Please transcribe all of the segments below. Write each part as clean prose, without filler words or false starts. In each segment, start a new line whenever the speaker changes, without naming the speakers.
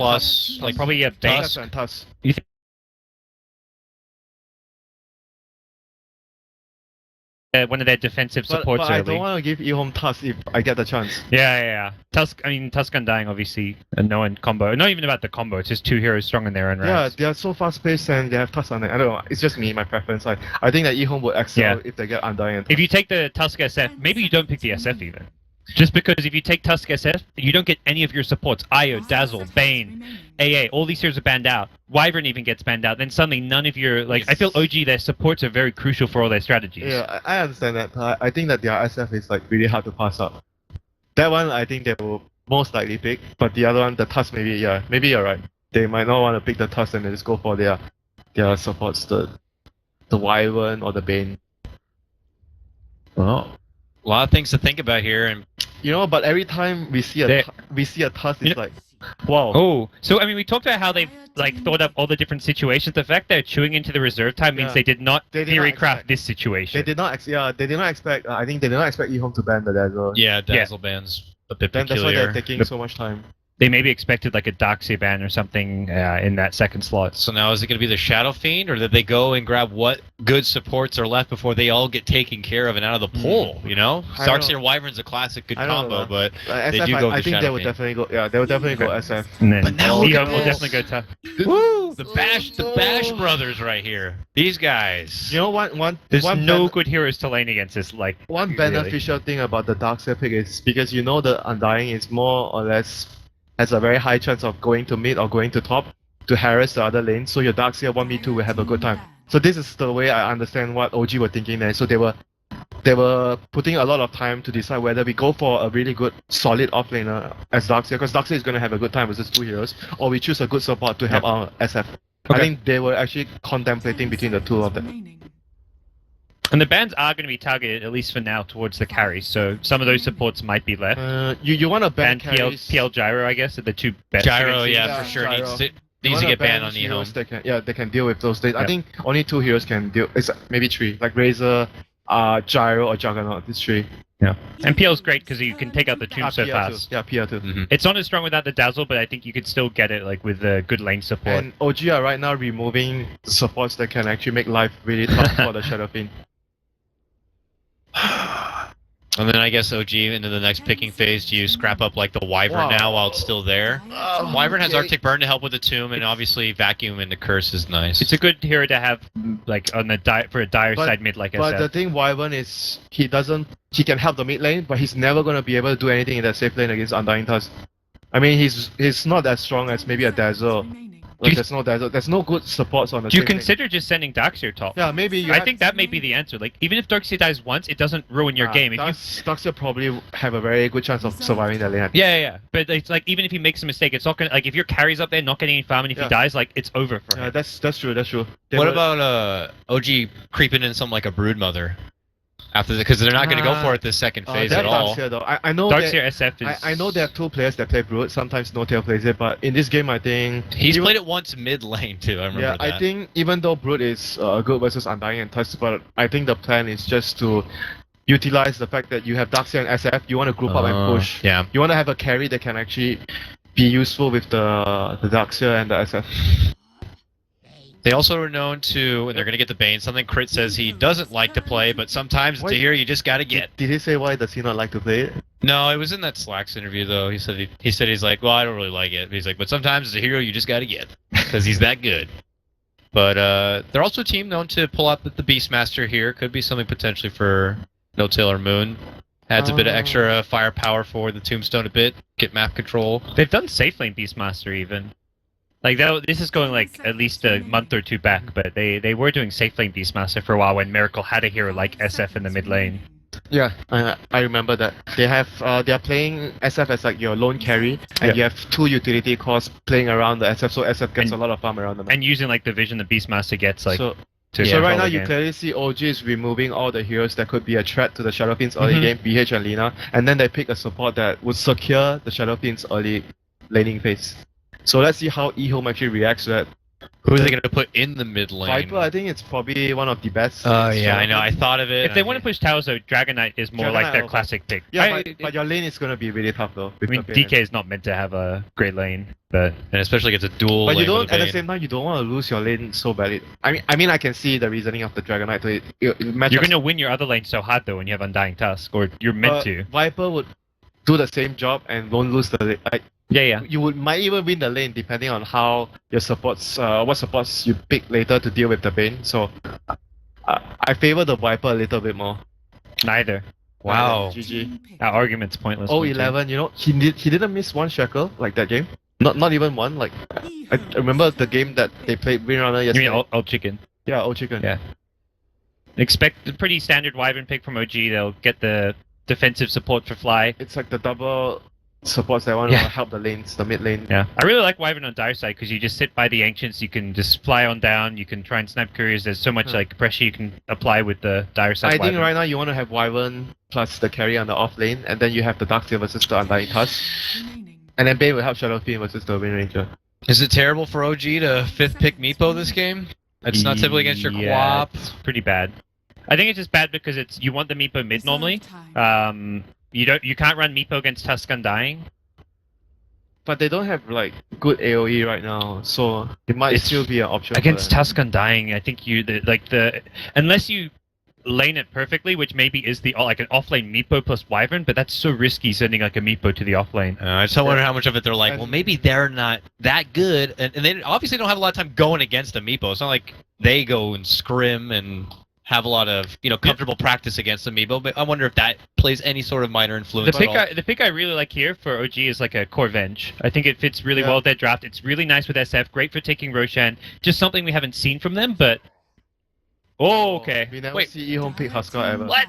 plus like
probably a base.
Tusk and Tusk.
You think one of their defensive supports
but I
early?
don't want to give EHOME Tusk if I get the chance.
Yeah. Tusk, Tusk Undying, obviously, a known combo. Not even about the combo, it's just two heroes strong in their own
Yeah,
ranks.
they are so fast-paced and they have Tusk on it. I don't know, it's just me, my preference. I think that EHOME would excel if they get Undying and Tusk.
If you take the Tusk SF, maybe you don't pick the SF even. Just because if you take Tusk SF, you don't get any of your supports. Io, Dazzle, Bane, AA, all these heroes are banned out. Wyvern even gets banned out. Then suddenly none of your, like, I feel OG, their supports are very crucial for all their strategies.
Yeah, I understand that. I think that their SF is like really hard to pass up. That one I think they will most likely pick, but the other one, the Tusk, maybe you're right. They might not want to pick the Tusk and they just go for their supports, the Wyvern or the Bane.
well, a lot of things to think about here, and
But every time we see a Tusk, it's like, wow.
Oh, so we talked about how they've thought up all the different situations. The fact they're chewing into the reserve time means they did not theory craft this situation.
They did not expect. I think they did not expect EHOME to ban the Dazzle.
yeah, Dazzle ban's a bit
Then that's why
peculiar.
they're taking so much time.
They maybe expected like a Darkseer ban or something in that second slot.
So now is it going to be the Shadow Fiend, or did they go and grab what good supports are left before they all get taken care of and out of the pool? Darkseer Wyvern's a classic good combo, but
SF,
they do go with
I
the
think
Shadow
they would
Fiend.
definitely go. Yeah, they would definitely go SF.
And then
But now look
EHOME
at
will
this.
definitely go tough.
Woo! The Bash brothers right here. These guys.
There's no good heroes to lane against this.
One
really.
beneficial thing about the Darkseer pick is because the Undying is more or less has a very high chance of going to mid or going to top to harass the other lane, so your Darkseer 1v2 will have a good time. So this is the way I understand what OG were thinking there. So they were putting a lot of time to decide whether we go for a really good solid offlaner as Darkseer, because Darkseer is going to have a good time versus two heroes, or we choose a good support to help our SF. I think they were actually contemplating between the two of them.
And the bans are going to be targeted, at least for now, towards the carries, so some of those supports might be left.
You want to ban
and
carries.
PL Gyro, I guess, are the two best.
Gyro,
against
yeah, for sure.
Gyro.
Needs to get banned on the
heroes
EHOME.
they can deal with those. I think only two heroes can deal. It's maybe three, like Razor, Gyro, or Juggernaut. These three.
Yeah. And PL's great because you can take out the tomb so
PR2.
fast.
Yeah, PR2.
Mhm.
It's not as strong without the Dazzle, but I think you could still get it with good lane support.
And OG are right now removing supports that can actually make life really tough for the Shadow Fiend.
And then I guess OG into the next picking phase. Do you scrap up like the Wyvern now while it's still there? Wyvern has Arctic Burn to help with the tomb, and obviously Vacuum and the Curse is nice.
It's a good hero to have on the for a dire side mid like
But
SF.
the thing Wyvern is he can help the mid lane, but he's never gonna be able to do anything in that safe lane against Undying Tusk. I mean he's not as strong as maybe a Dazzle. There's no Dazzle. There's no good supports on the
Do you
safe lane.
consider just sending Darkseer top?
Yeah, maybe
I think that may be the answer. Even if Darkseer dies once, it doesn't ruin your game. If you
Darkseer probably have a very good chance of surviving the lane.
Yeah. But it's even if he makes a mistake, it's not gonna if your carry's up there not getting any farm, and if he dies, it's over for him.
That's true.
What about OG creeping in something like a Broodmother? After because they're not going to go for it this second phase at all.
Darkseer though. I know
Darkseer SF is.
I know there are two players that play Brood. Sometimes No-Tail plays it, but in this game, I think
He's played it once mid lane too. I remember that.
I think even though Brood is good versus Undying and Tusk, but I think the plan is just to utilize the fact that you have Darkseer and SF. You want to group up and push.
Yeah.
You want to have a carry that can actually be useful with the Darkseer and the SF.
They also are known to, when they're going to get the Bane, something Crit says he doesn't like to play, but sometimes it's a hero you just got to get.
Did he say why does he not like to play it?
No, it was in that Slacks interview though. He said he's like, well, I don't really like it. He's like, but sometimes it's a hero you just got to get because he's that good. But they're also a team known to pull out the Beastmaster here. Could be something potentially for No-Tail or Moon. Adds a bit of extra firepower for the Tombstone a bit. Get map control.
They've done safe lane Beastmaster even. This is going at least a month or two back, but they were doing safe lane Beastmaster for a while when Miracle had a hero like SF in the mid lane.
Yeah, I remember that. They are playing SF as your lone carry, and you have two utility cores playing around the SF, so SF gets a lot of farm around them.
And using the vision the Beastmaster gets
So right now you clearly see OG is removing all the heroes that could be a threat to the Shadow Fiends early game, BH and Lina, and then they pick a support that would secure the Shadow Fiends early laning phase. So let's see how EHOME actually reacts to that.
Who are they going to put in the mid lane?
Viper, I think it's probably one of the best.
Oh, yeah, I know. I thought of it.
If they want to push towers, though, Dragon Knight is more like their
Dragon Knight
classic pick.
Yeah, but your lane is going to be really tough though.
I mean, DK is not meant to have a great lane, but
And especially against a dual
But you
lane
don't,
with a
at the
Bane.
same time, you don't want to lose your lane so badly. I mean, I can see the reasoning of the Dragon Knight. It matches.
you're going to win your other lane so hard, though, when you have Undying Tusk, or you're meant to.
Viper would do the same job and won't lose the lane.
Yeah.
You might even win the lane depending on how your supports, what supports you pick later to deal with the Bane. So, I favor the Viper a little bit more.
Neither.
Wow.
GG.
That argument's pointless.
0-11, you know, he didn't miss one shackle like that game. Not even one. Like I remember the game that they played Windrunner
You
yesterday.
mean old chicken?
Yeah, old chicken.
Yeah. Expect the pretty standard Wyvern pick from OG. They'll get the defensive support for Fly.
It's like the double supports that want to
Yeah.
help the lanes, the mid lane.
Yeah, I really like Wyvern on dire side because you just sit by the Ancients, you can just fly on down, you can try and snipe couriers. There's so much like pressure you can apply with the dire side.
I think
Wyvern.
right now you want to have Wyvern plus the carry on the off lane, and then you have the Darkseer versus the Undying Tusk, and then Bane will help Shadow Fiend versus the Wind Ranger.
Is it terrible for OG to 5th pick Meepo this game? It's not typically against your
Yeah,
Quap.
it's pretty bad. I think it's just bad because you want the Meepo mid normally. You can't run Meepo against Tusk Undying.
But they don't have like good AOE right now, so it might
It's
still be an option
Against
for them.
Tusk Undying, I think unless you lane it perfectly, which maybe is like an offlane Meepo plus Wyvern, but that's so risky sending like a Meepo to the offlane.
I just wonder how much of it they're like, well, maybe they're not that good, and they obviously don't have a lot of time going against a Meepo. It's not like they go and scrim and have a lot of comfortable practice against the Meepo, but I wonder if that plays any sort of minor influence at all.
The pick I really like here for OG is like a Corvenge. I think it fits really
Yeah.
well with their draft. It's really nice with SF, great for taking Roshan. Just something we haven't seen from them, but... Oh, okay.
We never
Wait.
see EHOME pick Huskar ever.
What?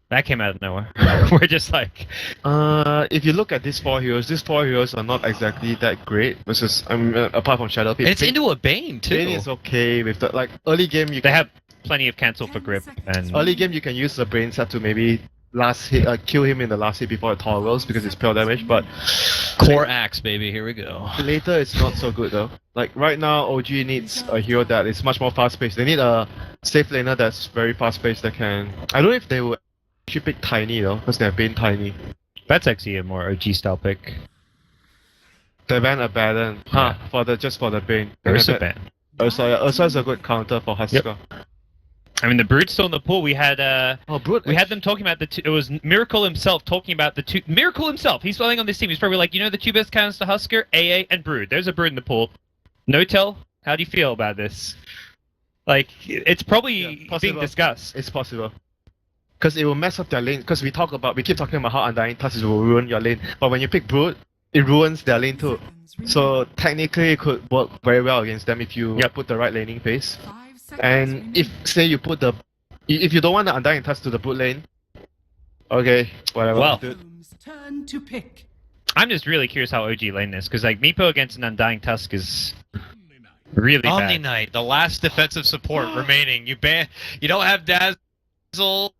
That came out of nowhere. We're just like...
If you look at these four heroes are not exactly that great. Versus, apart from Shadow Fiend.
And it's into a Bane too.
Bane is okay with the early game.
They have plenty of cancel for grip, and...
Early game you can use the brain set to maybe last hit, kill him in the last hit before the tower rolls because it's pure damage. But
Core Axe, baby. Here we go.
later it's not so good though. Like right now, OG needs a hero that is much more fast paced. They need a safe laner that's very fast paced that can. I don't know if they will actually pick Tiny though, because they have Bane Tiny.
That's actually a more OG style pick.
They ban Abaddon. For the Bane.
There's a ban.
Ursa is a good counter for Huskar.
I mean, the Brood's still in the pool. We had
Brood.
we had them talking about it was Miracle himself talking about Miracle himself. He's playing on this team. He's probably like, the two best counters to Huskar, AA, and Brood. There's a Brood in the pool. No-tell, how do you feel about this? Like, it's probably being discussed.
It's possible. Because it will mess up their lane. Because we keep talking about how Undying Tusk will ruin your lane. But when you pick Brood, it ruins their lane too. So technically it could work very well against them if you put the right laning phase. And if say you put if you don't want the Undying Tusk to the Brood lane, okay, whatever.
Well,
turn to pick.
I'm just really curious how OG lane this, because like Meepo against an Undying Tusk is really
Omni
bad.
Knight, the last defensive support remaining. You don't have Dazzle.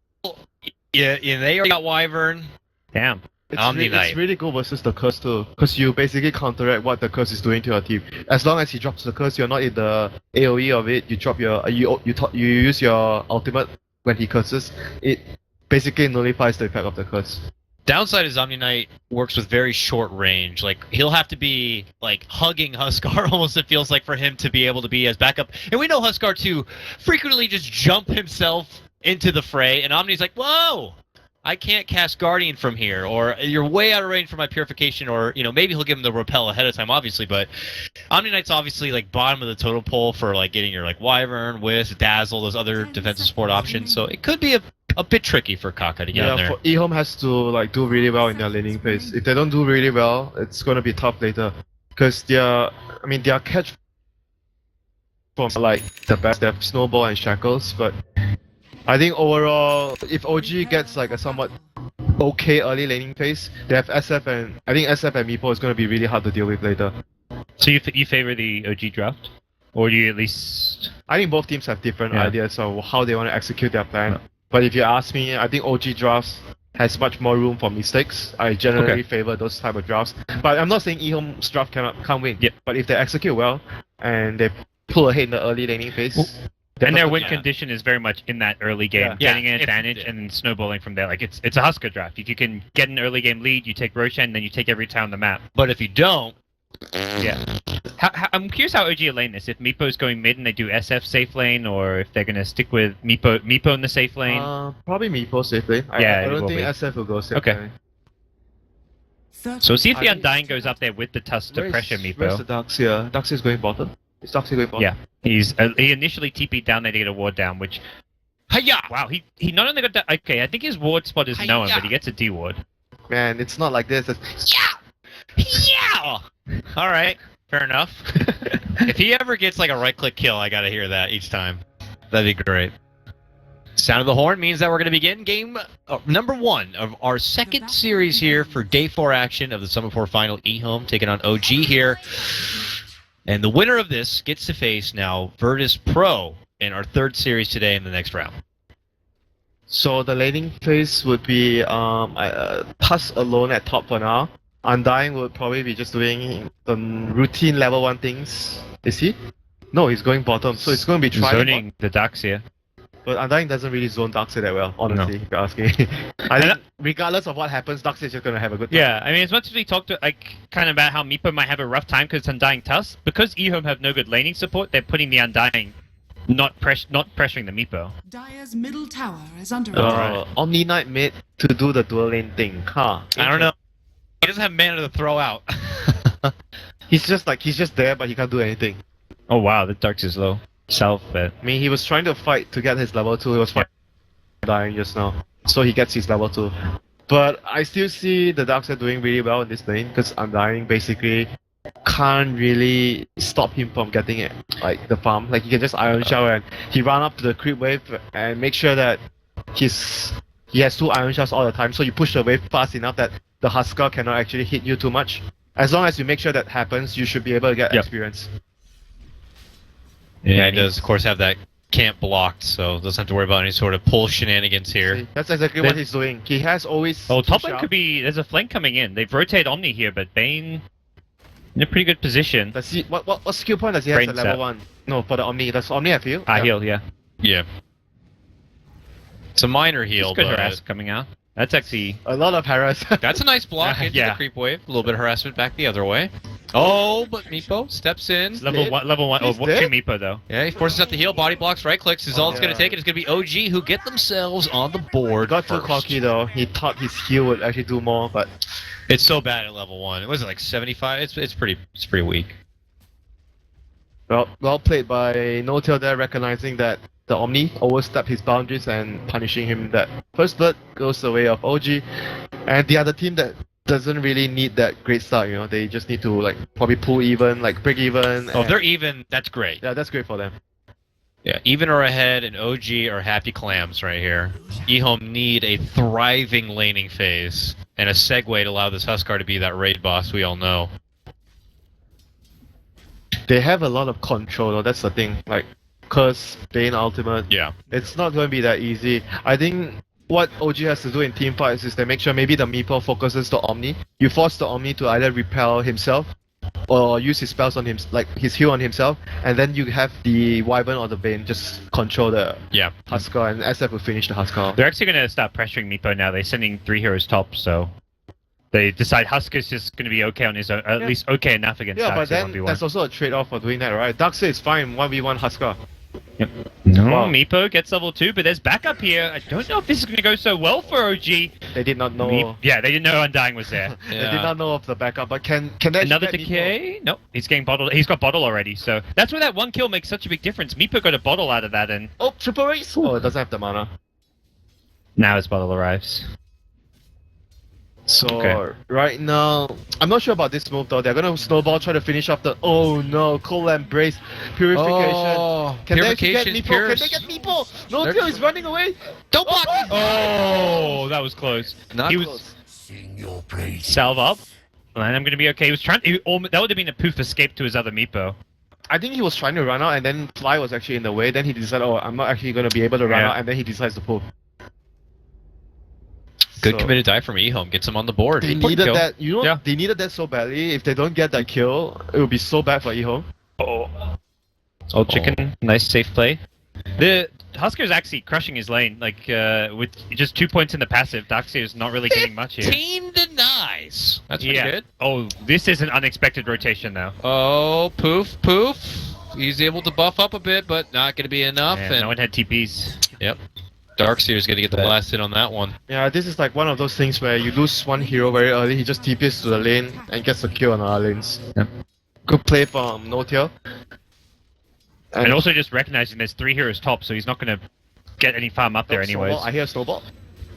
Yeah, they already got Wyvern.
Damn.
It's really good versus the curse too, because you basically counteract what the curse is doing to your team. As long as he drops the curse, you're not in the AOE of it. You drop your you use your ultimate when he curses. It basically nullifies the effect of the curse.
Downside is Omni Knight works with very short range. Like he'll have to be like hugging Huskar almost. It feels like for him to be able to be as backup. And we know Huskar too frequently just jump himself into the fray, and Omni's like, whoa. I can't cast Guardian from here, or you're way out of range for my Purification, or maybe he'll give him the repel ahead of time, obviously. But Omni Knight's obviously like bottom of the totem pole for like getting your like Wyvern, Wisp, Dazzle, those other defensive support options. So it could be a bit tricky for Kaka to get in there.
For EHOME has to like do really well in their laning phase. If they don't do really well, it's gonna be tough later, because their catch from like the best. They have Snowball and Shackles, but I think overall, if OG gets like a somewhat okay early laning phase, they have SF, and I think SF and Meepo is going to be really hard to deal with later.
So you favor the OG draft? Or do you at least...
I think both teams have different ideas of how they want to execute their plan. But if you ask me, I think OG drafts has much more room for mistakes. I generally favor those type of drafts. But I'm not saying EHOME's draft can't win.
Yep.
But if they execute well and they pull ahead in the early laning phase,
and their win condition is very much in that early game,
Yeah.
getting an advantage and then snowballing from there. Like it's a Husker draft. If you can get an early game lead, you take Roshan, then you take every town on the map.
But if you don't,
Yeah. I'm curious how OG are lane this. If Meepo's going mid and they do SF safe lane, or if they're gonna stick with Meepo in the safe lane.
probably Meepo safe lane.
Yeah,
I
it
don't
will
think
be.
SF will go safe
Okay.
lane.
So see if the
I think-
Undying goes up there with the Tusk to pressure
Where's
Meepo.
the Darkseer? Darkseer's going bottom. Is Darkseer going bottom?
Yeah, he initially TP'd down there to get a ward down, which
hiya!
wow, he not only got that. Okay, I think his ward spot is known, but he gets a D ward.
Man, it's not like this. It's,
Yeah! All right, fair enough. If he ever gets like a right-click kill, I gotta hear that each time. That'd be great. Sound of the horn means that we're gonna begin game number 1 of our second series here for Day 4 action of the Summer 4 Final. EHOME taking on OG here. And the winner of this gets to face now Virtus Pro in our third series today in the next round.
So the laning phase would be Tusk alone at top for now. Undying would probably be just doing the routine level 1 things. Is he? No, he's going bottom. So it's going to be trying.
Zoning the Darkseer.
But Undying doesn't really zone Darkseer that well, honestly, if you're asking. I think regardless of what happens, Darkseer is just going to have a good time.
Yeah, I mean, as much as we talked kind of about how Meepo might have a rough time because it's Undying Tusk, because EHOME have no good laning support, they're putting the Undying not pressuring the Meepo.
Dire's middle tower is under attack.
Omni Knight mid to do the dual lane thing, huh?
I don't know. He doesn't have mana to throw out.
He's just there, but he can't do anything.
Oh wow, the Darkseer's low. Self bet.
I mean, he was trying to fight to get his level 2. He was fighting dying just now. So he gets his level 2. But I still see the Darkseer doing really well in this lane because Undying basically can't really stop him from getting it, like the farm. Like he can just Iron Shower and he run up to the creep wave and make sure that he has 2 Iron Showers all the time. So you push the wave fast enough that the Husker cannot actually hit you too much. As long as you make sure that happens, you should be able to get experience.
Yeah, he does, of course, have that camp blocked, so doesn't have to worry about any sort of pull shenanigans here.
See, that's exactly what he's doing. He has always...
Oh, top lane could be... There's a flank coming in. They've rotated Omni here, but Bane in a pretty good position.
Does he... What skill point does he have at level 1? No, for the Omni. Does Omni have heal?
Heal, yeah.
Yeah. It's a minor heal,
It's good
but...
harass coming out. That's actually...
A lot of harass.
That's a nice block into the creep wave. A little bit of harassment back the other way. Oh, but Meepo steps in.
Level 1. Oh, 2 Meepo, though.
Yeah, he forces out the heal, body blocks, right clicks is all it's going to take. It's going to be OG who get themselves on the board.
Got too cocky though. He thought his heal would actually do more, but...
It's so bad at level 1. It was like 75. It's pretty weak.
Well played by No Tail there, recognizing that the Omni overstepped his boundaries and punishing him. That first blood goes the way of OG, and the other team that doesn't really need that great start. You know, they just need to like probably pull even, like break even.
Oh, if they're even, that's great.
Yeah, that's great for them.
Yeah, even or ahead, and OG are happy clams right here. EHOME need a thriving laning phase and a segue to allow this Huskar to be that raid boss we all know.
They have a lot of control though, that's the thing. Like, Curse, Bane Ultimate.
Yeah.
It's not going to be that easy. I think what OG has to do in team fights is they make sure maybe the Meepo focuses the Omni. You force the Omni to either repel himself or use his spells on him, like his heal on himself, and then you have the Wyvern or the Bane just control the Huskar, and SF will finish the Huskar.
They're actually going to start pressuring Meepo now. They're sending 3 heroes top, so they decide Huskar's just going to be okay on his own, at least okay enough against Darkseer.
Yeah, but then
1v1.
there's also a trade-off for doing that, right? Darkseer is fine, 1v1 Huskar.
Yep. No,
Wow.
Meepo gets level 2, but there's backup here. I don't know if this is going to go so well for OG.
They did not know.
Yeah, they didn't know Undying was there.
They did not know of the backup, but can they
Another
get
decay? Nope, he's getting bottled. He's got bottle already, so that's where that 1 kill makes such a big difference. Meepo got a bottle out of that, and
Oh, triple race! Oh, it doesn't have the mana.
now his bottle arrives.
So right now, I'm not sure about this move though. They're gonna snowball, try to finish off the. Oh no, cold embrace, purification.
Oh,
Can
purification,
they get Meepo? Can they get Meepo? No Tail is running away.
Don't block me!
Oh, that was close.
Not
he
close.
was salve up, and I'm gonna be okay. He was trying. That would have been a poof escape to his other Meepo.
I think he was trying to run out, and then Fly was actually in the way. Then he decided, oh, I'm not actually gonna be able to run out, and then he decides to pull.
Good
So-
committed die from EHOME. Gets him on the board.
They
Important
needed
kill.
that. You know,
Yeah.
they needed that so badly. If they don't get that kill, it would be so bad for EHOME.
Oh. Old chicken, nice safe play. The Husker's actually crushing his lane, like with just 2 points in the passive. Darkseer is not really getting much here.
15 denies. That's pretty
Yeah.
good.
Oh, this is an unexpected rotation though.
Oh, poof, poof. He's able to buff up a bit, but not going to be enough.
Yeah,
and
no one had TPs.
Yep. Darkseer's going to get the last hit on that one.
Yeah, this is like one of those things where you lose one hero very early, he just TPs to the lane and gets a kill on other lanes.
Yep.
Good play from No Tail.
And also just recognizing there's 3 heroes top, so he's not going to get any farm up there anyways.
Snowball. I hear a snowball.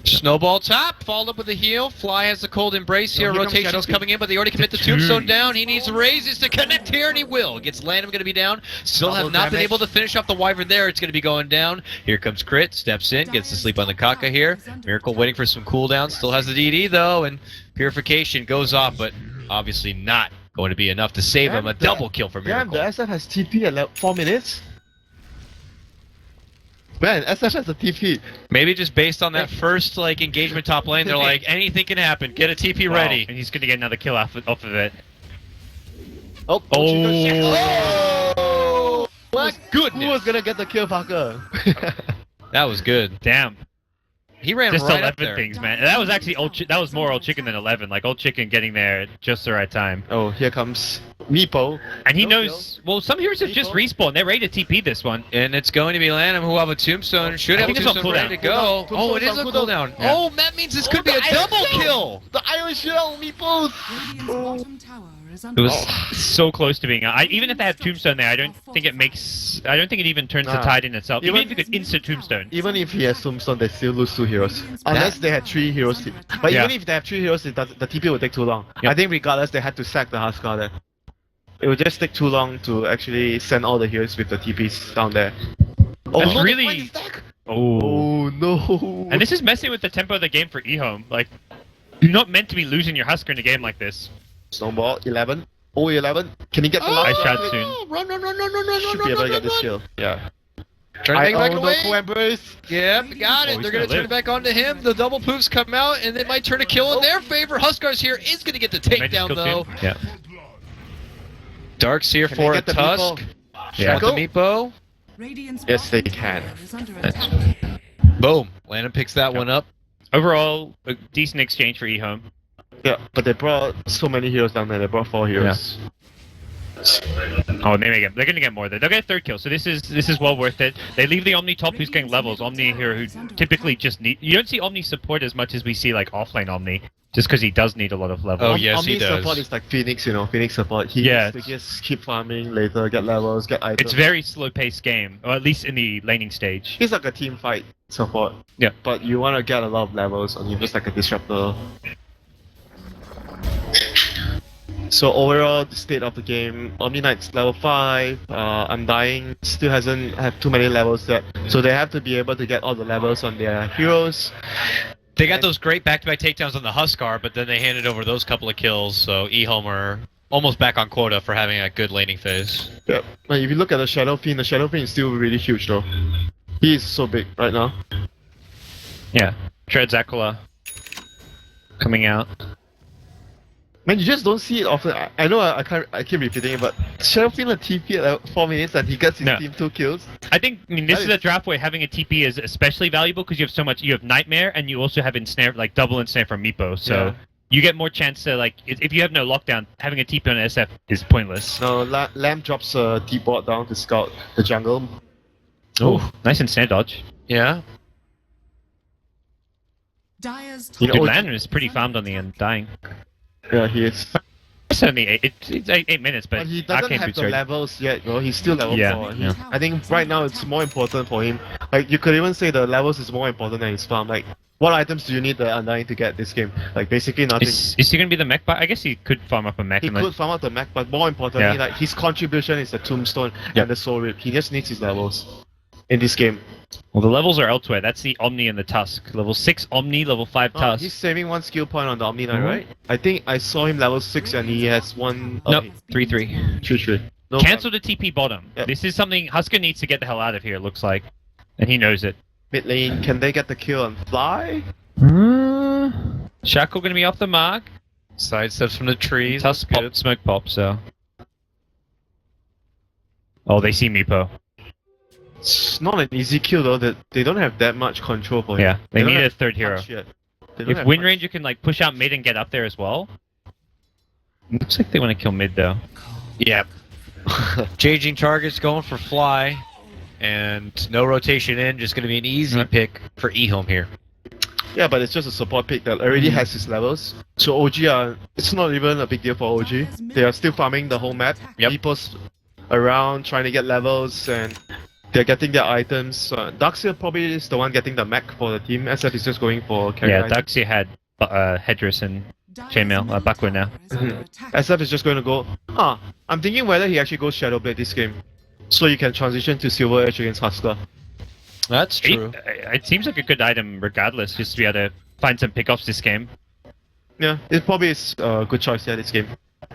Snowball top, followed up with a heal. Fly has the cold embrace here.
No, here comes
Rotation's
Shadow
coming in, but they already commit the tombstone down. He needs raises to connect here, and he will. Gets Landham going to be down. Still have
Double
not been
damage.
able to finish off the Wyvern there. It's going to be going down. Here comes Crit, steps in, gets to sleep on the Kaka here. Miracle waiting for some cooldown. Still has the DD though, and Purification goes off, but obviously not going to be enough to save him. A double kill for
Damn,
Miracle.
the SF has TP at like 4 minutes. Man, SF has a TP.
Maybe just based on that first like engagement top lane, they're like, anything can happen. Get a TP ready.
And he's going to get another kill off of it.
Oh,
Oh, my goodness.
Who was gonna get the kill, Parker?
That was good.
Damn.
He ran
Just
right up
11
there.
things, man. And that was actually that was more old chicken than 11. Like old chicken getting there at just the right time.
Oh, here comes Meepo.
And he
No
knows. Well, some heroes have just
People.
respawned. They're ready to TP this one.
And it's going to be Lanham who have a tombstone. Should
I
have a
think it's on
tombstone ready to go.
cooldown.
Oh, it is a
Tombstone's on
cooldown.
Yeah.
Oh, that means this could be a
the
double
Iron Shield!
kill.
The Iron Shield, Meepos!
Radiant's bottom tower is
It
under
was
attack.
so close to being. Even if they have tombstone there, I don't think it makes. I don't think it even turns the
Nah.
tide in itself. Even
Even-
if you could instant tombstone.
Even if he has Tombstone, they still lose 2 heroes. Unless they had 3 heroes. But
Yeah.
even if they have 3 heroes, the TP will take too long.
Yep.
I think regardless, they had to sack the Huskar there. It would just take too long to actually send all the heroes with the TPs down there. Oh,
That's
no,
really-
they find the stack!
Oh.
Oh no!
And this is messing with the tempo of the game for EHOME. Like, you're not meant to be losing your Husker in a game like this.
Snowball, 11. Oh, 11. Can he get the
Oh,
last
I shot
one?
soon.
Run, run, run, run, run, run,
Should
run,
be able
run,
to get
run,
this
run.
kill. Yeah.
Trying to make it back
no
away.
co-embrace.
Yep, got it.
he's
They're
gonna
going to turn
live.
it back onto him. The double poofs come out, and they might turn a kill in their favor. Huskars here is going to get the
Magic
takedown,
kill
though.
soon. Yeah.
Darkseer
Can
for
they
a
get the
Tusk.
Yeah.
Got the Meepo.
Radiant's
Yes, they
bottom
can.
tower is under attack.
Boom. Landon picks that one up.
Overall, a decent exchange for EHOME.
Yeah, but they brought so many heroes down there. They brought 4 heroes.
Oh, they're gonna get more there. They'll get a 3rd kill, so this is well worth it. They leave the Omni top who's getting levels. Omni here who typically just need. You don't see Omni support as much as we see like offlane Omni, just because he does need a lot of levels.
Oh, yes, he
Omni
does.
support is like Phoenix, you know, Phoenix support. He
Yeah,
needs to just keep farming later, get levels, get items.
It's very slow-paced game, or at least in the laning stage.
He's like a team fight support.
Yeah.
But you want to get a lot of levels on him, just like a disruptor. So overall, the state of the game, Omni Knight's level 5, Undying still hasn't have too many levels yet. So they have to be able to get all the levels on their heroes.
They got those great back-to-back takedowns on the Huskar, but then they handed over those couple of kills, so EHOME are almost back on quota for having a good laning phase.
Yep. But if you look at the Shadow Fiend is still really huge though. He is so big right now.
Yeah. Tread Zakula coming out.
Man, you just don't see it often. I know I keep repeating it, but Shadow Fiend a TP at like 4 minutes and he gets his
No.
team 2 kills.
I think this
That
is a
is-
draft where having a TP is especially valuable because you have so much. You have Nightmare and you also have ensnare, like double ensnare from Meepo. So
Yeah.
you get more chance to like if you have no lockdown, having a TP on SF is pointless.
No, Lamb drops a T-bot down to scout the jungle.
Oh, nice ensnare dodge.
Yeah.
Dyer's
You know,
Dude,
Oh,
Landon is pretty farmed on the end, dying.
Yeah, he is.
It's only it's 8 minutes, but
But he doesn't
Arcane
have
Boots
the
are-
levels yet, bro. He's still level
Yeah,
4.
yeah.
I think right now it's more important for him. Like, you could even say the levels is more important than his farm. Like, what items do you need the Undying to get this game? Like, basically nothing.
Is he gonna be the mech? I guess he could farm up a mech.
He
and
could farm out the mech, but more importantly,
Yeah.
like, his contribution is the Tombstone
Yeah.
and the Soul Rip. He just needs his levels in this game.
Well, the levels are elsewhere. That's the Omni and the Tusk. Level 6 Omni, level 5
Oh,
Tusk.
he's saving 1 skill point on the Omni Knight,
Mhm.
right? I think I saw him level 6 and he has 1...
Nope, 3-3.
True. No,
Cancel the TP bottom.
Yep.
This is something Husker needs to get the hell out of here, it looks like. And he knows it.
Mid lane, can they get the kill and fly?
Shackle gonna be off the mark.
Sidesteps from the trees.
Tusk
That's
pop, smoke pop, so. Oh, they see Meepo.
It's not an easy kill though. That they don't have that much control for him.
Yeah, they
don't
need a
have
third hero.
much yet. They don't
If
have
Wind
much.
Ranger can like push out mid and get up there as well. Looks like they want to kill mid though.
Yep. Changing targets, going for fly, and no rotation in. Just going to be an easy pick for EHOME here.
Yeah, but it's just a support pick that already has his levels. So OG it's not even a big deal for OG. They are still farming the whole map.
Yep.
People's around trying to get levels and they're getting their items. Darkseer probably is the one getting the mech for the team. SF is just going for carry
Yeah,
items.
Darkseer had Hedris and Chainmail, Backward now.
SF is just going to go, I'm thinking whether he actually goes Shadowblade this game. So you can transition to Silver Edge against Husker.
That's true.
It seems like a good item regardless, just to be able to find some pickoffs this game.
Yeah, it probably is a good choice here this game.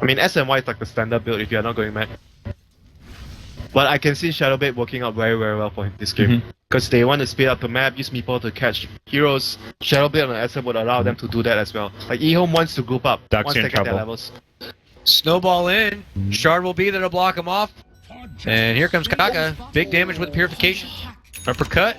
I mean, SNY is like the standard build if you're not going mech. But I can see Shadowblade working out very, very well for him this game. Because they want to speed up the map, use Meeple to catch heroes. Shadowblade on the SM would allow them to do that as well. Like, EHOME wants to group up
Darkseer
once they
in
get their
trouble.
levels.
Snowball in. Shard will be there to block him off. And here comes Kaka. Big damage with purification. Uppercut.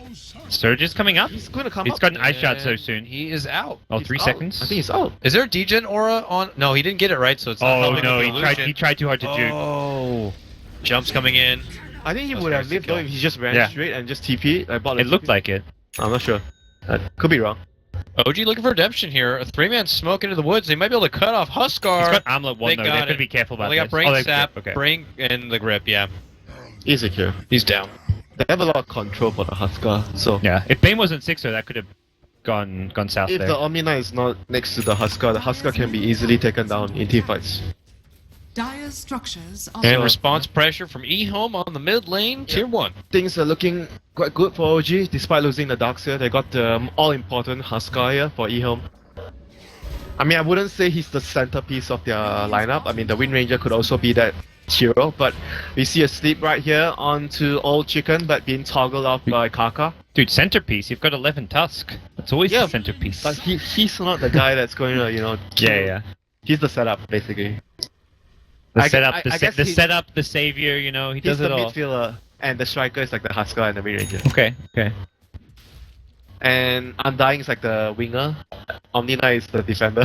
Surge is coming up.
He's going to come
He's
up.
got an ice shot so
And
soon.
He is out.
Oh,
He's
3
out.
seconds?
I think he's out.
Is there a degen aura on? No, he didn't get it right, so it's not
Oh
helping
no,
with
he
the
tried
illusion.
too hard to juke.
Oh. Jumps coming in.
I think he
That's
would have
nice
lived
to
though
kill.
if he just ran
Yeah.
straight and just TP.
It looked like it.
I'm not sure. Could be wrong.
OG looking for redemption here. A 3-man smoke into the woods. They might be able to cut off Huskar.
He's got armlet 1
They
though, they
got
have to
it.
be careful about
Well, they got
this.
brain
Oh, they have
sap,
grip, okay.
brain, and the grip, yeah.
Easy kill.
He's down.
They have a lot of control for the Husker, so...
Yeah, if Bane wasn't 6 though, that could have gone south
If
there.
the Omni Knight is not next to the Husker can be easily taken down in team fights.
Dire's structures are
And response pressure from EHOME on the mid lane, tier 1.
Things are looking quite good for OG, despite losing the Darkseer. They got the all-important Husker here for EHOME. I mean, I wouldn't say he's the centerpiece of their lineup. I mean, the Wind Ranger could also be that hero, but we see a sleep right here onto Old Chicken, but being toggled off by Kaka.
Dude, centerpiece, you've got 11 Tusk. That's always
Yeah,
the centerpiece.
But he's not the guy that's going to,
yeah.
He's the setup, basically.
The
I gu-
setup,
I guess
the
he-
setup, the savior, he
He's
does
the
it all.
midfielder, and the striker is like the Husker and the Wind Ranger.
Okay.
And Undying is like the winger. Omni Knight is the defender.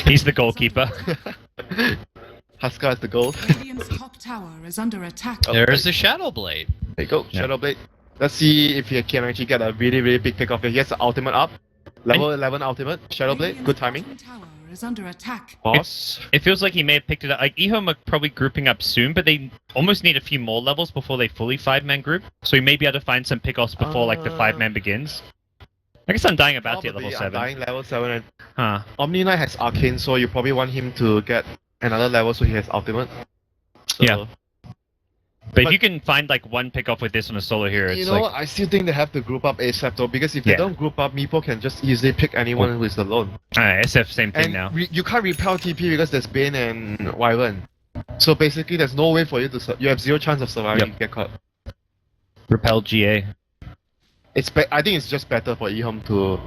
He's the goalkeeper.
Husker is the goal.
Radiant's top tower is under attack.
There's the Shadow Blade.
There you go,
Yeah.
Shadowblade. Let's see if he can actually get a really, really big pick off here. He has the ultimate up. Level 11 ultimate. Shadowblade,
Radiant's
good timing.
bottom tower is under attack.
Boss.
It feels like he may have picked it up. Like, EHOME are probably grouping up soon, but they almost need a few more levels before they fully 5-man group. So he may be able to find some pickoffs before like the 5-man begins. I guess I'm dying about to at level 7.
Undying level 7. And
Huh.
Omni Knight has Arcane, so you probably want him to get another level so he has ultimate. So,
Yeah. But if
But-
you can find like one pickoff with this on a solo hero, it's
You know
like
what? I still think they have to group up ASAP though, because if they
Yeah.
don't group up, Meeple can just easily pick anyone who is alone.
SF same thing
And
now.
you can't repel TP because there's Bane and Wyvern. So basically, there's no way for you to. You have zero chance of surviving.
Yep.
Get caught.
Repel GA.
I think it's just better for EHOME to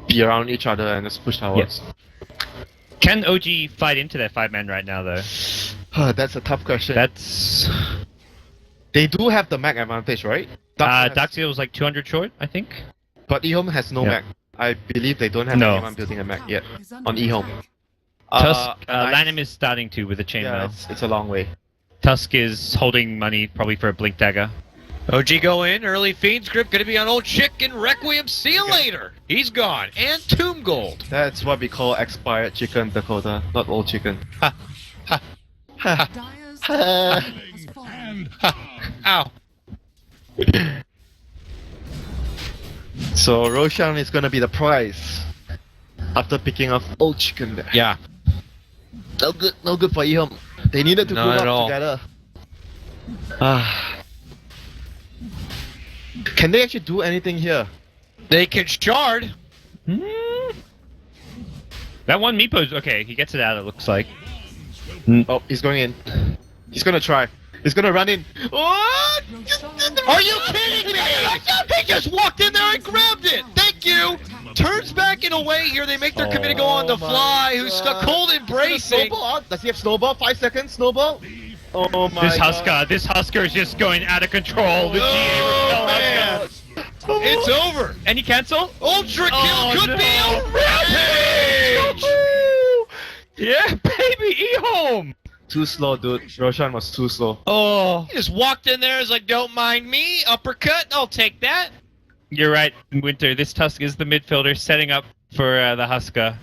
be around each other and just push towers.
Can OG fight into their 5-man right now though?
That's a tough question.
That's
They do have the mech advantage, right? Dark has-
Darkseer was like 200 short, I think.
But EHOME has no
Yeah.
mech. I believe they don't have
No.
anyone building a mech yet.
Is under
On EHOME.
attack.
Tusk,
Nice.
Lanham is starting to with a chainmail.
Yeah, it's a long way.
Tusk is holding money probably for a blink dagger.
OG go in, early Fiend's Grip, gonna be on Old Chicken, Requiem, see you later! He's gone, and Tomb Gold!
That's what we call expired chicken, Dakota, not old chicken.
Dire's top tower has fallen.
Ow.
So Roshan is gonna be the prize after picking off old chicken there.
Yeah.
No good for EHOME. They needed to
Not
group
at
up
all.
together. Can they actually do anything here?
They can shard.
That one Meepo's okay. He gets it out. It looks like.
Oh, he's going in. He's gonna try. He's gonna run in. What?
Roshan
Are you kidding me? He just walked in there and grabbed it! Thank Thank you! Turns back in a way here. They make their committee go on the
Oh my
fly. Who's stuck
God.
cold embracing.
Snowball out. Does he have snowball? 5 seconds, snowball? Oh my
This Husker is just going out of control. The GA
Oh,
repel
man.
Husker.
It's over.
Any cancel?
Ultra kill
Oh,
could
no.
be a rampage!
Yeah, baby, EHOME!
Too slow, dude. Roshan was too slow.
Oh,
He just walked in there, is like, don't mind me. Uppercut, I'll take that.
you're right, Winter. This Tusk is the midfielder setting up for the Husker.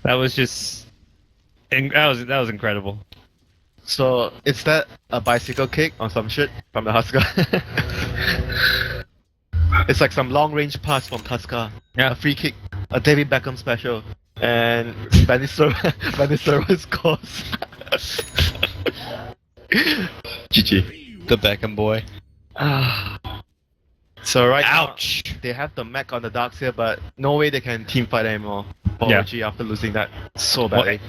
That was just... that was incredible.
So, is that a bicycle kick or some shit from the Husker? It's like some long range pass from Tusker.
Yeah.
A free kick. A David Beckham special. And Bannister scores. GG.
The Beckham boy.
Ah. So right
Ouch.
now, they have the mech on the Darks here, but no way they can team fight anymore. For
Yeah.
OG after losing that so badly.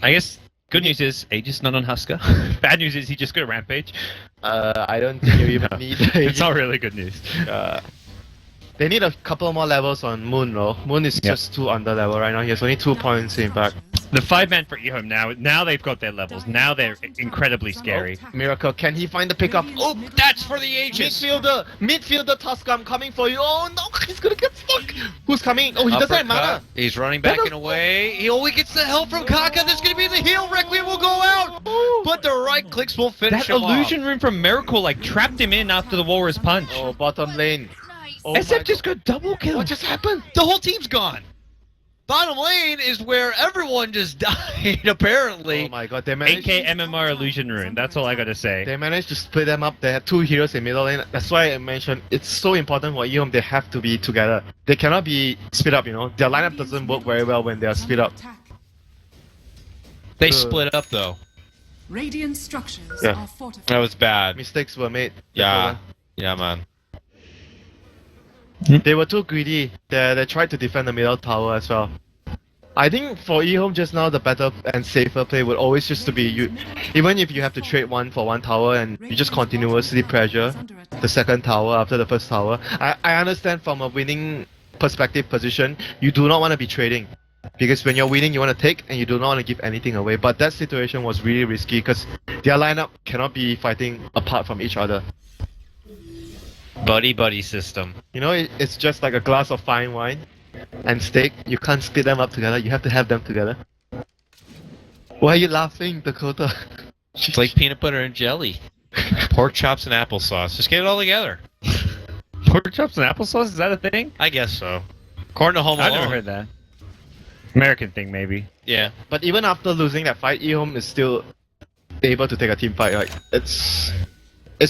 I guess good news is Aegis not on Husker. Bad news is he just got a rampage.
I don't think you even need.
It's not really good news.
They need a couple more levels on Moon though. Moon is just too under level right now. He has only 2 points in fact.
The 5-man for EHOME now they've got their levels. Now they're incredibly scary.
Miracle, can he find the pickup? Oh,
That's for the Aegis.
Midfielder Tusker, I'm coming for you. Oh no, he's gonna get stuck. Who's coming? Oh, he doesn't have mana.
Uppercut. He's running back in a way. He only gets the help from Kaka. There's gonna be the heal. Requiem will go out, but the right clicks will finish
That
him
illusion rune from Miracle like trapped him in after the Walrus punch.
Oh, bottom lane. Oh
SF
my
just got double kill.
What just happened?
off. The whole team's gone. Bottom lane is where everyone just died, apparently.
Oh my god, they managed.
AK MMR illusion rune. That's all I gotta say.
They managed to split them up. They had 2 heroes in middle lane. That's why I mentioned it's so important for EHOME. They have to be together. They cannot be split up. You know, their lineup doesn't work very well when they are split up.
They split up, though.
Radiant structures
Yeah.
are fortified.
That was bad.
Mistakes were made.
Yeah. Yeah, man.
They were too greedy. They tried to defend the middle tower as well. I think for EHOME just now, the better and safer play would always just to be you. Even if you have to trade 1 for 1 tower and you just continuously pressure the second tower after the first tower. I understand from a winning perspective position, you do not want to be trading. Because when you're winning, you want to take and you do not want to give anything away. But that situation was really risky because their lineup cannot be fighting apart from each other.
Buddy system.
You know, it's just like a glass of fine wine and steak. You can't split them up together. You have to have them together. Why are you laughing, Dakota?
It's like peanut butter and jelly. Pork chops and applesauce. Just get it all together.
Pork chops and applesauce, is that a thing?
I guess so. According to Home
I've
Alone.
never heard that. American thing, maybe.
Yeah.
But even after losing that fight, EHOME is still able to take a team fight. Like it's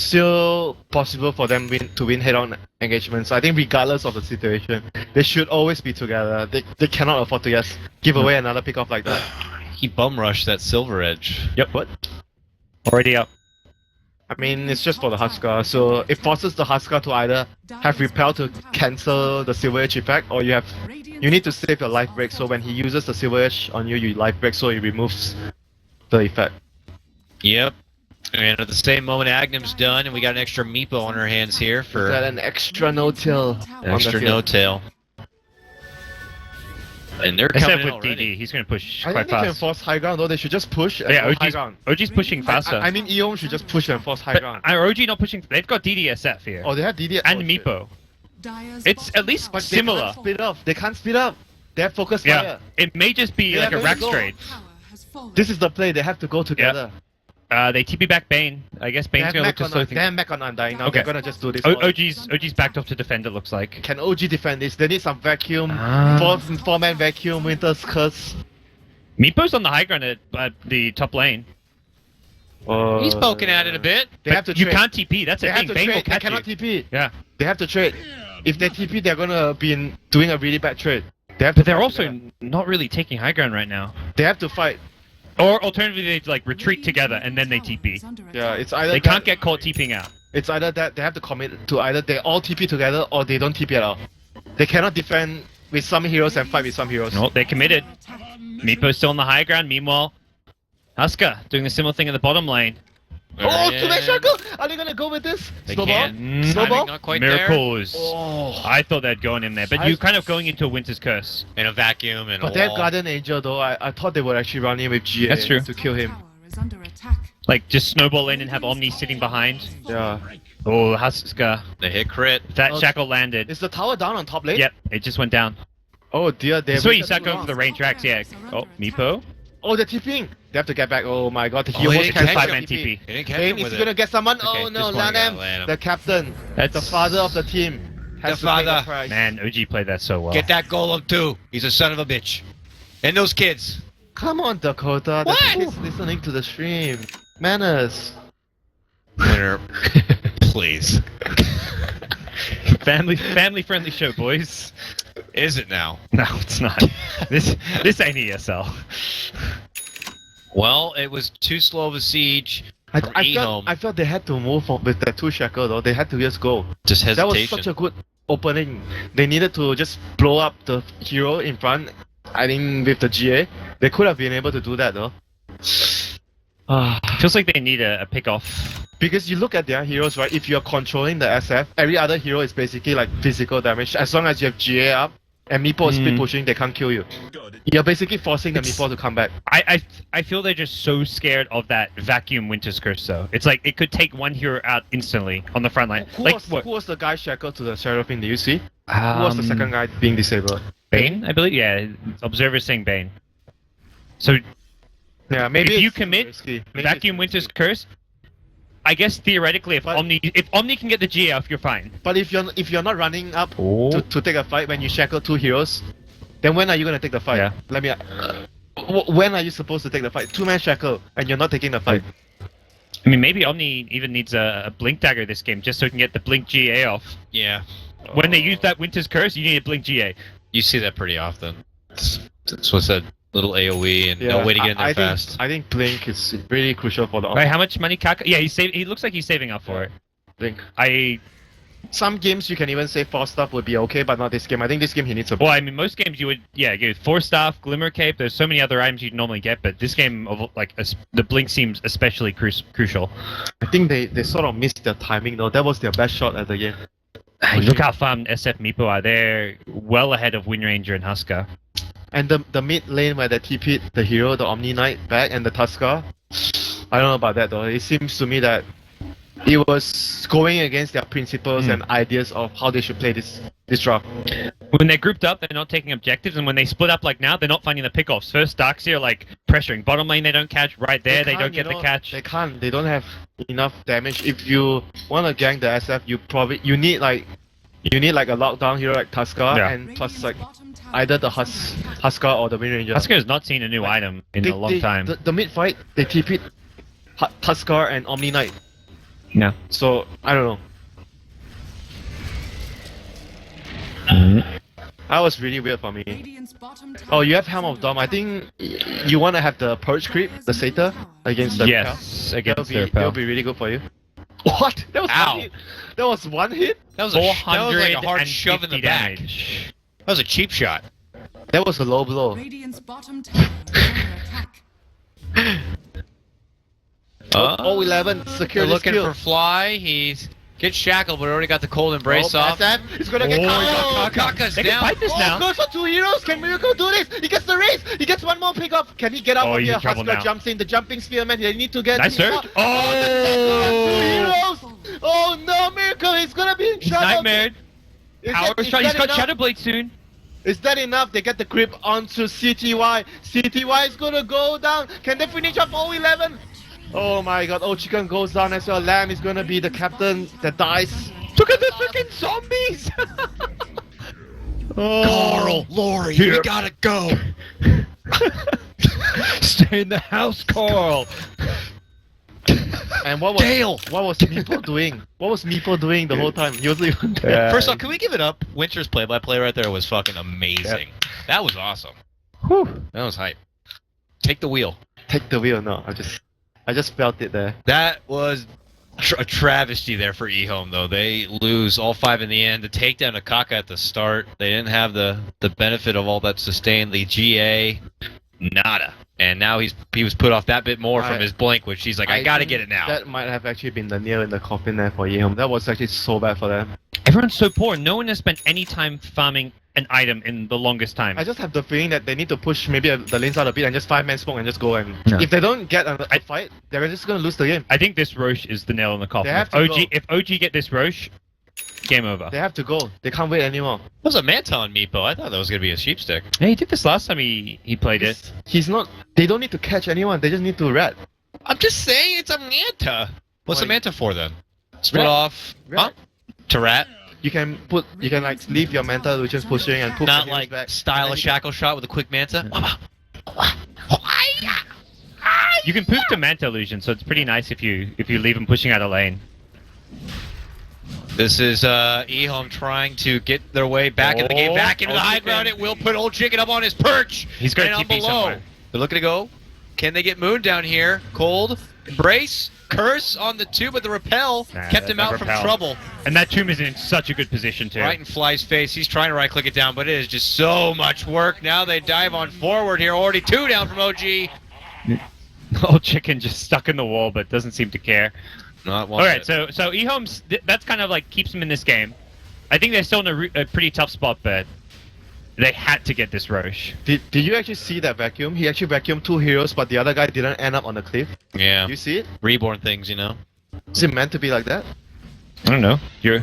still possible for them to win head-on engagements. I think regardless of the situation, they should always be together. They cannot afford to just give away another pick-off like that.
He bum rushed that Silver Edge.
Yep. What? Already up.
I mean, it's just for the Husker, so it forces the Husker to either have Repel to cancel the Silver Edge effect, or you need to save your life break, so when he uses the Silver Edge on you, you life break, so it removes the effect.
Yep. And at the same moment, Agnum's done, and we got an extra Meepo on our hands here for
Got an extra no-till.
an extra no-tail. And they're coming
Except
in
with
already.
DD, he's gonna push
I
quite
think they can
fast.
force high ground, though. They should just push and
Yeah,
go high ground.
OG's pushing faster.
I mean, EHOME should just push and force high
but
ground.
OG not pushing. They've got DDSF here.
Oh, they have DD
and
oh, shit.
Meepo.
Dyer's
It's at
bottom
least
tower
But they
similar.
can't split up. They can't split up. They have focus
Yeah.
fire.
It may just be
Yeah,
like a
there
rack
you go.
trade.
tower has fallen.
This is the play. They have to go together.
They TP back Bane. I guess
They
Bane's
have
gonna look
Mac
to
on
slow
they
things.
have Mac on Undying now.
Okay.
They're gonna just do this.
OG's backed off to defend, it looks like.
Can OG defend this? They need some vacuum.
Ah.
Four-man vacuum. Winter's Curse.
Meepo's on the high ground at the top lane.
He's poking at it a bit.
They
But
have to
you
trade.
can't TP, that's
They
the
have
thing.
to
Bane will
trade. They
catch
cannot
you.
TP.
Yeah.
They have to trade. If they TP, they're gonna be doing a really bad trade. They have
But
to
they're
fight
also
together.
not really taking high ground right now.
They have to fight.
Or alternatively, they like retreat together and then they TP.
Yeah, it's either
They
that-
can't get caught TPing out.
It's either that they have to commit to either they all TP together or they don't TP at all. They cannot defend with some heroes and fight with some heroes.
No, they're committed. Meepo's still on the high ground. Meanwhile, Husker doing a similar thing in the bottom lane.
Oh,
Yeah.
two-man shackle! Are they gonna go with this?
They
Snowball?
can.
Snowball?
Timing not quite there.
Miracles.
Oh.
I thought they'd gone in there, but you kind of going into a Winter's Curse.
In a vacuum and
But
a
that
wall.
Guardian Angel though, I thought they would actually run in with GA
That's true.
to kill him.
Tower is under attack.
Like, just snowball in and have Omni sitting behind.
Yeah.
Oh, Huska.
They hit crit.
That
Oh,
shackle landed.
Is the tower down on top lane?
Yep, it just went down.
Oh dear, they
So you
waited
start
too
going
long.
for the rain tracks, yeah. Oh, Meepo?
Oh, they're TPing. They have to get back. Oh my god, he
he
almost
didn't
can't
catch
fight
him.
Five-man TP.
He didn't catch
Bane,
him
is
with
he
it.
gonna get someone?
Okay,
Oh no,
just one
Lanem,
guy, Lanem.
the captain,
That's
the father of the team, has
The
to pay
father.
the price.
Man, OG played that so well.
Get that golem too. He's a son of a bitch. And those kids.
Come on, Dakota.
What?
The kids listening to the stream. Manners.
Winner. Please.
Family friendly show, boys.
Is it now?
No, it's not. this ain't ESL.
Well, it was too slow of a siege
I,
from
I,
EHOME.
felt, I felt they had to move on with that two shackle though. They had to just go.
Just
That was
hesitation.
such a good opening. They needed to just blow up the hero in front. I think with the GA, they could have been able to do that though.
Feels like they need a pick off.
Because you look at their heroes, right? If you're controlling the SF, every other hero is basically like physical damage. As long as you have GA up and Meepo is speed pushing, they can't kill you. You're basically forcing the Meepo to come back.
I feel they're just so scared of that vacuum Winter's Curse though. It's like it could take one hero out instantly on the front line. Like
Who was the guy shackled to the Seraphine? Do you see? Who was the second guy being disabled?
Bane, I believe. Yeah, Observer's saying Bane. So
Yeah, maybe
if you
it's
commit
risky. Maybe
vacuum
it's
Winter's
risky.
Curse, I guess theoretically if
But-
Omni can get the GA off, you're fine.
But if you're not running up
Oh.
to take a fight when you shackle two heroes, then when are you gonna take the fight?
Yeah.
Let me. When are you supposed to take the fight? Two-man shackle, and you're not taking the fight.
I mean, maybe Omni even needs a Blink Dagger this game just so he can get the Blink GA off.
Yeah.
When they use that Winter's Curse, you need a Blink GA.
You see that pretty often. It's what's that little AoE and no way to get in there
I
fast.
Think, I think Blink is really crucial for the
Right? How much money Kaka? Yeah, he looks like he's saving up for it.
Blink. Some games you can even say Force Staff would be okay, but not this game. I think this game he needs a.
Well, I mean, most games you would, get Force Staff, Glimmer Cape. There's so many other items you'd normally get, but this game, the Blink seems especially crucial.
I think they sort of missed their timing though. That was their best shot at the game.
Look how farmed SF Meepo are. They're well ahead of Wind Ranger and Huska.
And the mid lane where they TP'd the hero, the Omni Knight back, and the Tusker. I don't know about that though. It seems to me that it was going against their principles and ideas of how they should play this draft.
When they're grouped up, they're not taking objectives, and when they split up like now, they're not finding the pickoffs. First, Darkseer like pressuring bottom lane, they don't catch. Right there, they don't get the catch.
They can't. They don't have enough damage. If you want to gank the SF, you need like a lockdown hero like Tusker and plus like either the Husker or the Wind Ranger.
Husker has not seen a new item in a long time.
The mid fight, they TP'd Tusker and Omni Knight.
No.
So I don't know. That was really weird for me.
Radiant's bottom tower
Oh, you have
is
Helm of
under
Dom. I
attack.
think you want to have the Purge creep, the Satyr, against the
Yes,
Repel.
against the
That'll
Repel.
be really good for you. What? That was
Ow.
one hit. That was one hit.
That was like a hard shove in the
450
back.
damage.
That was a cheap shot.
That was a low blow.
Radiant's bottom tower is under attack.
Oh, 11. Secure
They're
this
looking
kill.
for Fly. He's gets shackled, but already got the cold embrace
Oh,
off.
SF. He's gonna get
Kaka's
They can
down.
fight this now.
Goes for two heroes. Can Miracle do this? He gets the race. He gets one more pick up. Can he get out
Oh,
of
he's
here?
in trouble
Husker
now.
jumps in. The jumping spearman. They need to get.
Nice
him
surge.
out.
Oh!
Two heroes. Oh no, Miracle. He's gonna be in
He's
trouble.
nightmared.
Is
Power
that-
shot.
is
He's
that
got
enough?
Shadow Blade soon.
Is that enough? They get the grip onto CTY. CTY is gonna go down. Can they finish off 0-11? Oh my god. Oh, Chicken goes down as well. Lamb is gonna be the captain that dies.
Look at the fucking zombies!
Carl, Lori, we gotta go.
Stay in the house, Carl.
And what was
Dale.
What was Meepo doing? What was Meepo doing the whole time? He was even there.
First off, can we give it up? Winter's play-by-play right there was fucking amazing. That was awesome.
Whew.
That was hype. Take the wheel.
Take the wheel. No, I just felt it there.
That was a travesty there for EHOME, though. They lose all 5 in the end. The takedown of Kaka at the start, they didn't have the benefit of all that sustain. The GA, nada. And now he was put off that bit more from
Right.
his blink, which he's like, I gotta
think
get it now.
That might have actually been the nail in the coffin there for EHOME. That was actually so bad for them.
Everyone's so poor. No one has spent any time farming an item in the longest time.
I just have the feeling that they need to push maybe the lanes out a bit and just 5-man smoke and just go. And
No.
if they don't get a fight, they're just gonna lose the game.
I think this Roche is the nail in the coffin.
They have
If
to
OG,
go.
if OG get this Roche, game over.
They have to go. They can't wait anymore.
That was a Manta on Meepo. I thought that was gonna be a sheepstick.
Yeah, he did this last time he played it.
He's not. They don't need to catch anyone. They just need to rat.
I'm just saying it's a Manta. What's a
Like-
Manta for then? Split
Rat.
off.
Rat.
Huh? To rat?
You can like leave your Manta Lucian's pushing and put
Not
the
like
back.
style
And
a
then
shackle shot with a quick Manta?
You can poof the Manta illusion, so it's pretty nice if you leave him pushing out a lane.
This is EHOME trying to get their way back in the game, back into the
Old
high
Chicken.
ground. It will put Old Chicken up on his perch.
He's got
and
a
on
TP
below.
somewhere.
They're looking to go. Can they get Moon down here? Cold, Embrace, Curse on the 2, but the Repel
Nah,
kept him
that
out from
Repel.
trouble.
And that tomb is in such a good position too.
Right in Fly's face. He's trying to right-click it down, but it is just so much work. Now they dive on forward here. Already 2 down from OG.
Old Chicken just stuck in the wall, but doesn't seem to care.
Not one
All right,
bit.
so EHOME's that's kind of like keeps him in this game. I think they're still in a pretty tough spot, but they had to get this Roche.
Did you actually see that vacuum? He actually vacuumed 2 heroes, but the other guy didn't end up on the cliff.
Yeah.
You see it?
Reborn things, you know.
Is it meant to be like that?
I don't know. You're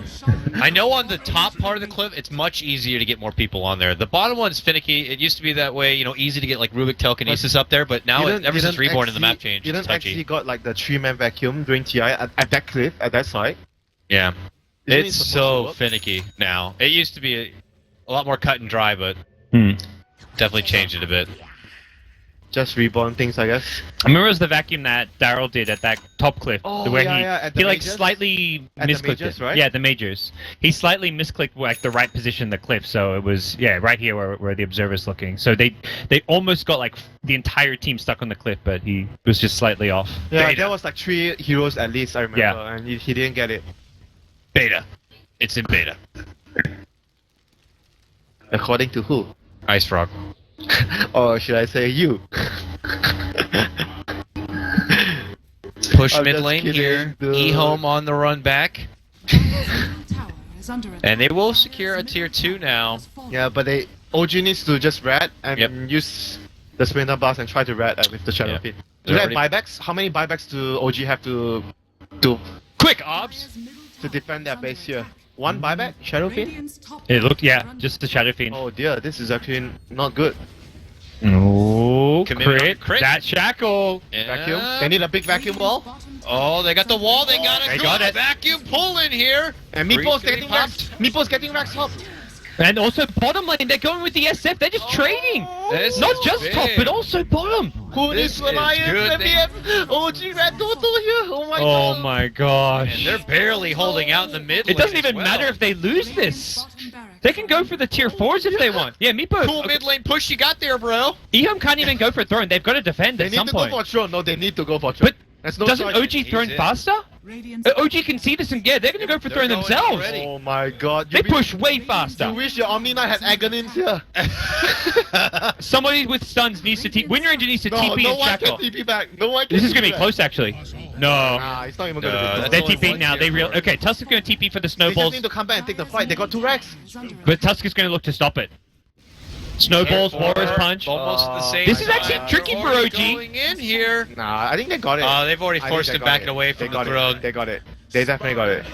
I know on the top part of the cliff, it's much easier to get more people on there. The bottom one's finicky. It used to be that way, you know, easy to get like Rubik telekinesis up there, but now ever since Reborn and the map change,
You
it's
didn't actually
touchy.
got like the 3-man vacuum during TI at that cliff, at that site.
Yeah.
Isn't it
It's
supposed to
so
work?
finicky now. It used to be a lot more cut and dry, but definitely changed it a bit.
Just reborn things, I guess.
I remember it was the vacuum that Daryl did at that top cliff,
Oh,
where
yeah, at the
he like
majors?
slightly
At the
misclicked
majors,
it.
right?
Yeah, the majors. He slightly misclicked like the right position in the cliff, so it was right here where the observer's looking. So they almost got like the entire team stuck on the cliff, but he was just slightly off.
Yeah,
Beta.
there was like 3 heroes at least, I remember,
Yeah.
and he didn't get it.
Beta. It's in beta.
According to who?
Ice Frog.
Or should I say you?
Push
I'm
mid
just
lane
kidding,
here.
dude.
EHOME on the run back.
Tower is under attack.
And they will secure a tier 2 now.
Yeah, but OG needs to just rat and
Yep.
use the Splinter Blast and try to rat with the Shadow
Yep.
Pit.
They're
Do they have
already-
buybacks? How many buybacks do OG have to
Quick, Obs!
defend their base here? 1 buyback? Shadow Pit?
It looked just the Shadow Fiend.
Oh dear, this is actually not good.
Oh,
Commitment on crit.
That shackle.
Vacuum? They need a big vacuum wall?
Oh, they got the wall. They got
They
a
got
good
it.
vacuum pull in here.
And Meepo's
Breeze
getting
popped.
Rex. Meepo's getting Rex top.
And also bottom lane, they're going with the SF. They're just trading.
This
Not
is
just
big.
top, but also bottom.
Who
This
needs Alliance?
is good.
MBM. OG rat Dota here. Oh my
Oh
god.
my gosh.
And they're barely holding out in the mid
It doesn't
lane
even
as
matter
well.
if they lose this. They can go for the tier 4s if they want. Yeah, Meepo.
Cool mid lane push you got there, bro.
EHOME can't even go for throne. They've got to defend
They
at
need
some
to
point.
go for throne. No, they need to go for throne.
But
There's no
doesn't
choice.
OG throne
in.
faster? OG can see this and they're going to go for
They're
throne
going
themselves.
already.
Oh my god.
They
You
push way
You
faster.
wish your Omni Knight had Aghanim's here.
Somebody with stuns needs to TP. Wind Ranger needs to
No,
TP
no
and
one can
shackle.
TP back. No one can
This is
TP
going to be
back.
close, actually. No.
Nah, it's not even
No,
gonna be
that's
They're
only
TPing
one
now.
tier
They real
four.
okay. Tusk is going to TP for the
They just
snowballs,
need to come back and take the fight. They got 2 racks.
but Tusk is going to look to stop it. Snowballs,
Tier four,
Warrior's Punch.
Almost the same.
This is
size.
actually tricky
They're
for
already
OG.
Going in here.
Nah, I think they got it.
They've already
I think
forced
they
him
got
back
it.
away
They
from the
got
throne.
it. They got it. They definitely got it.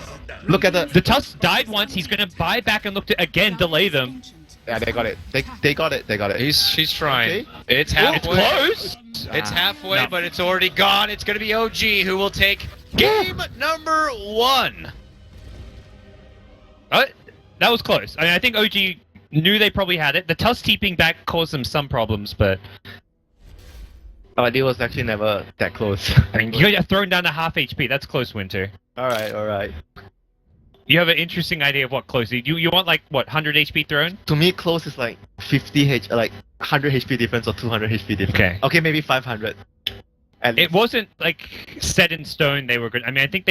Look at the.
The Tusk died once. He's going to buy back and look to again delay them.
Yeah, they got it. They got it. They got it.
She's trying.
Okay.
It's
It's
halfway.
close.
It's halfway,
No.
but it's already gone. It's going to be OG who will take game number 1.
That was close. I mean, I think OG knew they probably had it. The Tusk TPing back caused them some problems, but
It was actually never that close.
I mean, you got thrown down to half HP. That's close, Winter.
Alright.
You have an interesting idea of what close. You want like what 100 HP thrown?
To me, close is like 100 HP difference or 200 HP difference.
Okay.
Okay, maybe 500. At
It wasn't like set in stone. They were good. I mean, I think